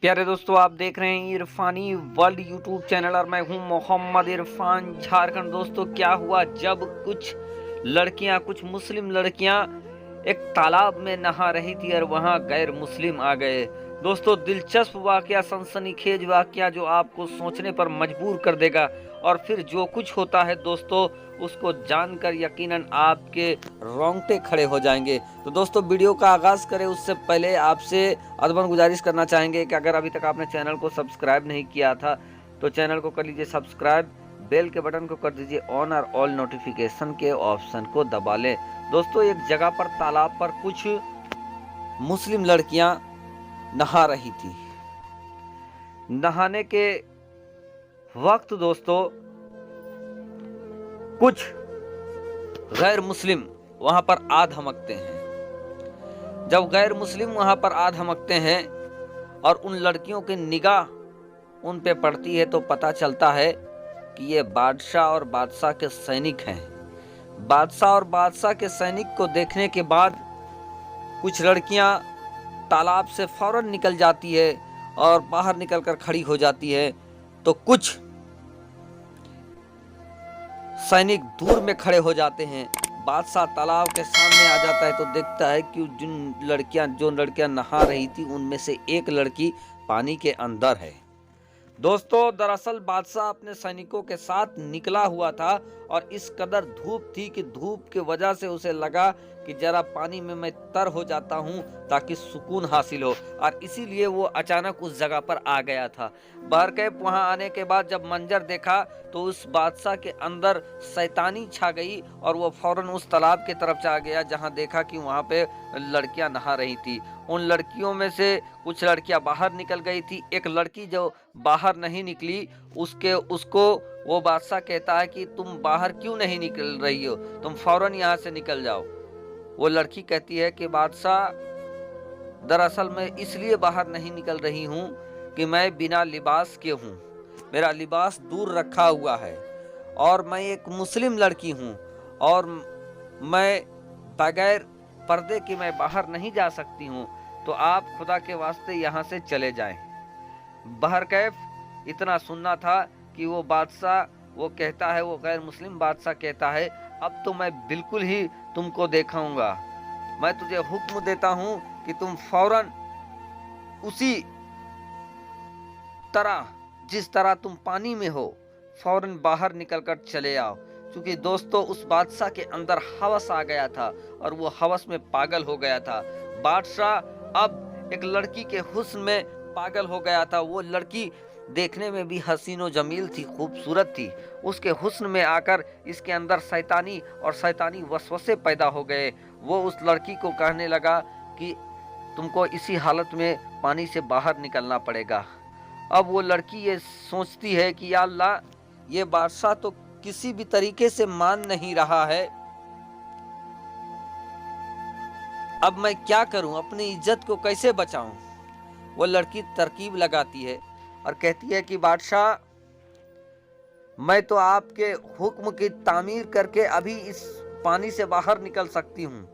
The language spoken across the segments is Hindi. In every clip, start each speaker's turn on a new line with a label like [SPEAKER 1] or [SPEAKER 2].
[SPEAKER 1] प्यारे दोस्तों, आप देख रहे हैं इरफानी वर्ल्ड यूट्यूब चैनल और मैं हूं मोहम्मद इरफान झारखंड। दोस्तों, क्या हुआ जब कुछ मुस्लिम लड़कियां एक तालाब में नहा रही थी और वहां गैर मुस्लिम आ गए। दोस्तों, दिलचस्प वाकया, सनसनीखेज वाकया जो आपको सोचने पर मजबूर कर देगा। और फिर जो कुछ होता है दोस्तों, उसको जानकर यकीनन आपके रोंगटे खड़े हो जाएंगे। तो दोस्तों, वीडियो का आगाज करें उससे पहले आपसे अदबन गुजारिश करना चाहेंगे कि अगर अभी तक आपने चैनल को सब्सक्राइब नहीं किया था तो चैनल को कर लीजिए सब्सक्राइब, बेल के बटन को कर दीजिए ऑन और ऑल नोटिफिकेशन के ऑप्शन को दबा लें। दोस्तों, एक जगह पर तालाब पर कुछ मुस्लिम लड़कियां नहा रही थी। नहाने के वक्त दोस्तों कुछ गैर मुस्लिम वहां पर आ धमकते हैं। जब गैर मुस्लिम वहां पर आ धमकते हैं और उन लड़कियों की निगाह उन पे पड़ती है तो पता चलता है कि ये बादशाह और बादशाह के सैनिक हैं। बादशाह और बादशाह के सैनिक को देखने के बाद कुछ लड़कियां तालाब से फौरन निकल जाती है और बाहर निकलकर खड़ी हो जाती है। तो कुछ सैनिक दूर में खड़े हो जाते हैं। बादशाह तालाब के सामने आ जाता है तो देखता है कि जो लड़कियां नहा रही थी उनमें से एक लड़की पानी के अंदर है। दोस्तों, दरअसल बादशाह अपने सैनिकों के साथ निकला हुआ था और इस कदर धूप थी कि धूप की वजह से उसे लगा कि जरा पानी में मैं तर हो जाता हूं ताकि सुकून हासिल हो, और इसीलिए वो अचानक उस जगह पर आ गया था। बहरकैफ वहां आने के बाद जब मंजर देखा तो उस बादशाह के अंदर शैतानी छा गई और वो फौरन उस तालाब की तरफ चला गया जहां देखा कि वहां पे लड़कियां नहा रही थी। उन लड़कियों में से कुछ लड़कियां बाहर निकल गई थी। एक लड़की जो बाहर नहीं निकली उसको वो बादशाह कहता है कि तुम बाहर क्यों नहीं निकल रही हो, तुम फौरन यहाँ से निकल जाओ। वो लड़की कहती है कि बादशाह, दरअसल मैं इसलिए बाहर नहीं निकल रही हूँ कि मैं बिना लिबास के हूँ, मेरा लिबास दूर रखा हुआ है और मैं एक मुस्लिम लड़की हूँ और मैं बगैर पर्दे के मैं बाहर नहीं जा सकती हूँ, तो आप खुदा के वास्ते यहाँ से चले जाएं। बहरकैफ इतना सुनना था कि वो बादशाह वो कहता है, वो गैर मुस्लिम बादशाह कहता है, अब तो मैं बिल्कुल ही तुमको दिखाऊंगा। मैं तुझे हुक्म देता हूं कि तुम फौरन उसी तरह जिस तरह तुम पानी में हो फौरन बाहर निकलकर चले आओ। क्योंकि दोस्तों, उस बादशाह के अंदर हवस आ गया था और वो हवस में पागल हो गया था। बादशाह अब एक लड़की के हुस्न में पागल हो गया था। वो लड़की देखने में भी हसीन व जमील थी, खूबसूरत थी। उसके हुस्न में आकर इसके अंदर शैतानी और शैतानी वसवसे पैदा हो गए। वो उस लड़की को कहने लगा कि तुमको इसी हालत में पानी से बाहर निकलना पड़ेगा। अब वो लड़की ये सोचती है कि या अल्लाह, ये बादशाह तो किसी भी तरीके से मान नहीं रहा है, अब मैं क्या करूं, अपनी इज्जत को कैसे बचाऊं। वो लड़की तरकीब लगाती है और कहती है कि बादशाह, मैं तो आपके हुक्म की तामीर करके अभी इस पानी से बाहर निकल सकती हूँ,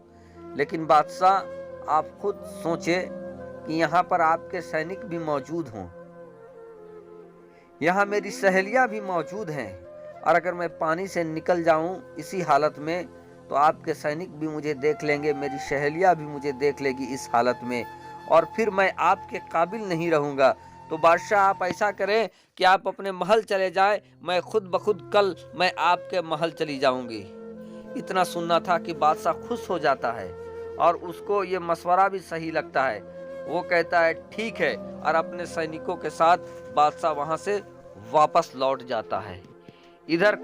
[SPEAKER 1] लेकिन बादशाह आप खुद सोचे कि यहाँ पर आपके सैनिक भी मौजूद हों, यहाँ मेरी सहेलियां भी मौजूद हैं, और अगर मैं पानी से निकल जाऊं इसी हालत में तो आपके सैनिक भी मुझे देख लेंगे, मेरी सहेलियां भी मुझे देख लेगी इस हालत में, और फिर मैं आपके काबिल नहीं रहूंगा। तो बादशाह, आप ऐसा करें कि आप अपने महल चले जाएं, मैं खुद बखुद कल मैं आपके महल चली जाऊंगी। इतना सुनना था कि बादशाह खुश हो जाता है और उसको ये मशवरा भी सही लगता है। वो कहता है ठीक है, और अपने सैनिकों के साथ बादशाह वहां से वापस लौट जाता है। इधर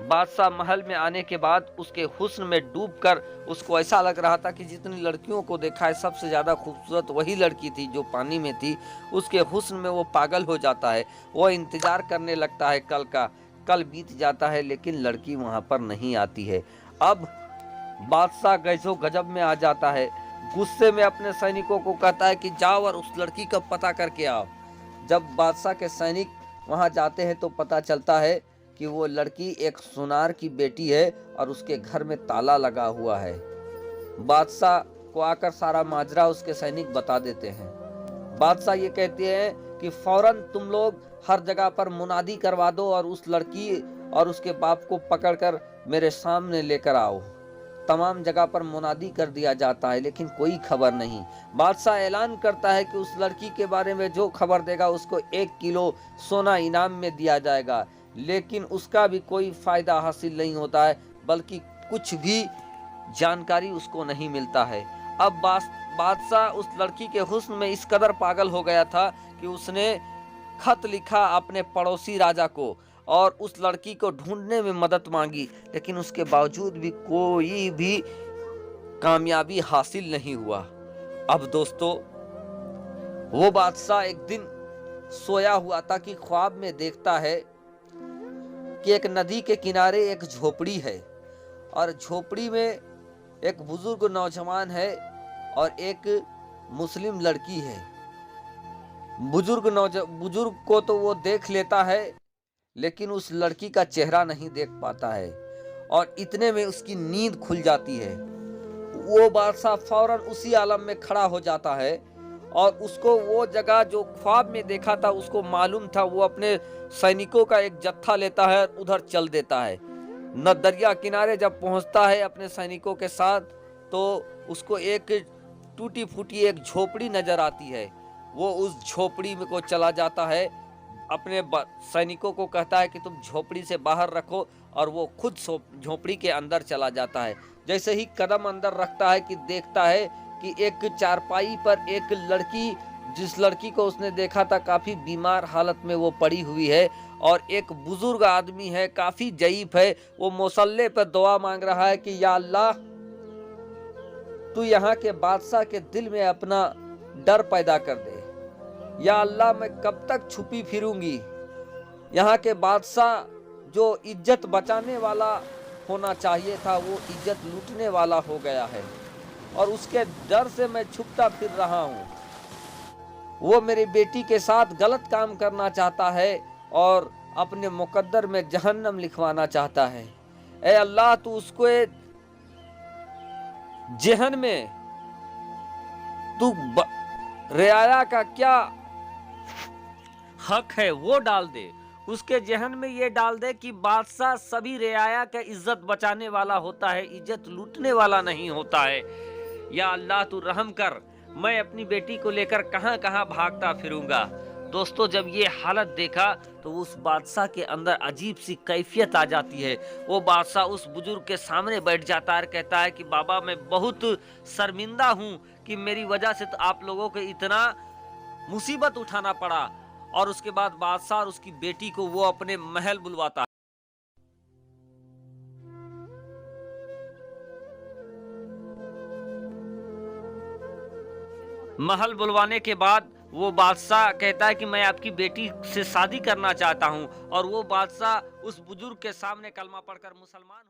[SPEAKER 1] बादशाह महल में आने के बाद उसके हुस्न में डूबकर उसको ऐसा लग रहा था कि जितनी लड़कियों को देखा है सबसे ज्यादा खूबसूरत वही लड़की थी जो पानी में थी। उसके हुस्न में वो पागल हो जाता है। वो इंतजार करने लगता है कल का। कल बीत जाता है लेकिन लड़की वहां पर नहीं आती है। अब बादशाह गैसो गजब में आ जाता है। गुस्से में अपने सैनिकों को कहता है कि जाओ और उस लड़की का पता करके आओ। जब बादशाह के सैनिक वहां जाते हैं तो पता चलता है कि वो लड़की एक सुनार की बेटी है और उसके घर में ताला लगा हुआ है। बादशाह को आकर सारा माजरा उसके सैनिक बता देते हैं। बादशाह ये कहते हैं कि फौरन तुम लोग हर जगह पर मुनादी करवा दो और उस लड़की और उसके बाप को पकड़कर मेरे सामने लेकर आओ। तमाम जगह पर मुनादी कर दिया जाता है, लेकिन कोई खबर नहीं। बादशाह ऐलान करता है कि उस लड़की के बारे में जो खबर देगा उसको 1 किलो सोना इनाम में दिया जाएगा, लेकिन उसका भी कोई फायदा हासिल नहीं होता है, बल्कि कुछ भी जानकारी उसको नहीं मिलता है। अब बादशाह उस लड़की के हुस्न में इस कदर पागल हो गया था कि उसने खत लिखा अपने पड़ोसी राजा को और उस लड़की को ढूंढने में मदद मांगी, लेकिन उसके बावजूद भी कोई भी कामयाबी हासिल नहीं हुआ। अब दोस्तों, वो बादशाह एक दिन सोया हुआ था कि ख्वाब में देखता है कि एक नदी के किनारे एक झोपड़ी है और झोपड़ी में एक बुजुर्ग नौजवान है और एक मुस्लिम लड़की है। बुजुर्ग को तो वो देख लेता है, लेकिन उस लड़की का चेहरा नहीं देख पाता है और इतने में उसकी नींद खुल जाती है। वो बादशाह फौरन उसी आलम में खड़ा हो जाता है और उसको वो जगह जो ख्वाब में देखा था उसको मालूम था। वो अपने सैनिकों का एक जत्था लेता है और उधर चल देता है। न दरिया किनारे जब पहुंचता है अपने सैनिकों के साथ, तो उसको एक टूटी फूटी एक झोपड़ी नजर आती है। वो उस झोपड़ी में को चला जाता है, अपने सैनिकों को कहता है कि तुम झोपड़ी से बाहर रखो, और वो खुद झोपड़ी के अंदर चला जाता है। जैसे ही कदम अंदर रखता है कि देखता है कि एक चारपाई पर एक लड़की, जिस लड़की को उसने देखा था काफी बीमार हालत में वो पड़ी हुई है, और एक बुजुर्ग आदमी है, काफी ज़ईफ है, वो मुसल्ले पर दुआ मांग रहा है कि या अल्लाह, तू यहाँ के बादशाह के दिल में अपना डर पैदा कर दे। या अल्लाह, मैं कब तक छुपी फिरूंगी। यहाँ के बादशाह जो इज्जत बचाने वाला होना चाहिए था, वो इज्जत लूटने वाला हो गया है, और उसके डर से मैं छुपता फिर रहा हूँ। वो मेरी बेटी के साथ गलत काम करना चाहता है और अपने मुकद्दर में जहन्नम लिखवाना चाहता है। ए अल्लाह, तू उसको जहन में तू रियाया का क्या हक है वो डाल दे। उसके जहन में ये डाल दे कि बादशाह सभी रियाया का इज्जत बचाने वाला होता है, इज्जत लूटने वाला नहीं होता है। या अल्लाह, तू रहम कर, मैं अपनी बेटी को लेकर कहां कहां भागता फिरूंगा। दोस्तों, जब ये हालत देखा तो उस बादशाह के अंदर अजीब सी कैफियत आ जाती है। वो बादशाह उस बुजुर्ग के सामने बैठ जाता है और कहता है कि बाबा, मैं बहुत शर्मिंदा हूँ कि मेरी वजह से तो आप लोगों को इतना मुसीबत उठाना पड़ा। और उसके बाद बादशाह और उसकी बेटी को वो अपने महल बुलवाता है। महल बुलवाने के बाद वो बादशाह कहता है कि मैं आपकी बेटी से शादी करना चाहता हूं, और वो बादशाह उस बुजुर्ग के सामने कलमा पढ़कर मुसलमान